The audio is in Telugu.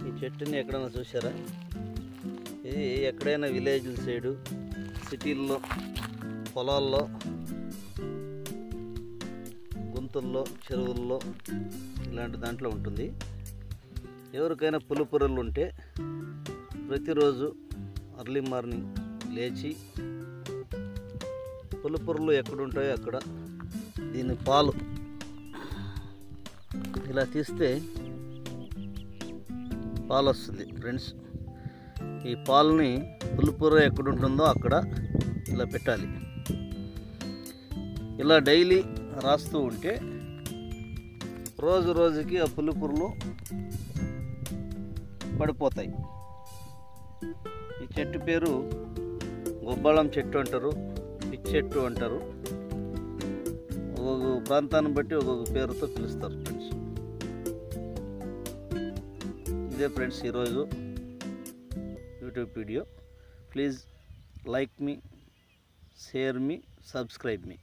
ఈ చెట్టుని ఎక్కడైనా చూసారా? ఇది ఎక్కడైనా విలేజ్ల సైడు, సిటీల్లో, పొలాల్లో, గుంతల్లో, చెరువుల్లో ఇలాంటి దాంట్లో ఉంటుంది. ఎవరికైనా పులుపురలు ఉంటే ప్రతిరోజు అర్లీ మార్నింగ్ లేచి పులుపురలు ఎక్కడుంటాయో అక్కడ దీని పాలు ఇలా తీస్తే పాలు వస్తుంది ఫ్రెండ్స్. ఈ పాలని పులుపుర ఎక్కడుంటుందో అక్కడ ఇలా పెట్టాలి. ఇలా డైలీ రాస్తూ ఉంటే రోజు రోజుకి ఆ పులుపురలు పడిపోతాయి. ఈ చెట్టు పేరు గొబ్బళం చెట్టు అంటారు, పిచ్చి చెట్టు అంటారు. ఒక్కొక్క ప్రాంతాన్ని బట్టి ఒక్కొక్క పేరుతో పిలుస్తారు ఫ్రెండ్స్. ఇదే ఫ్రెండ్స్ ఈరోజు YouTube video. Please like me, share me, subscribe me.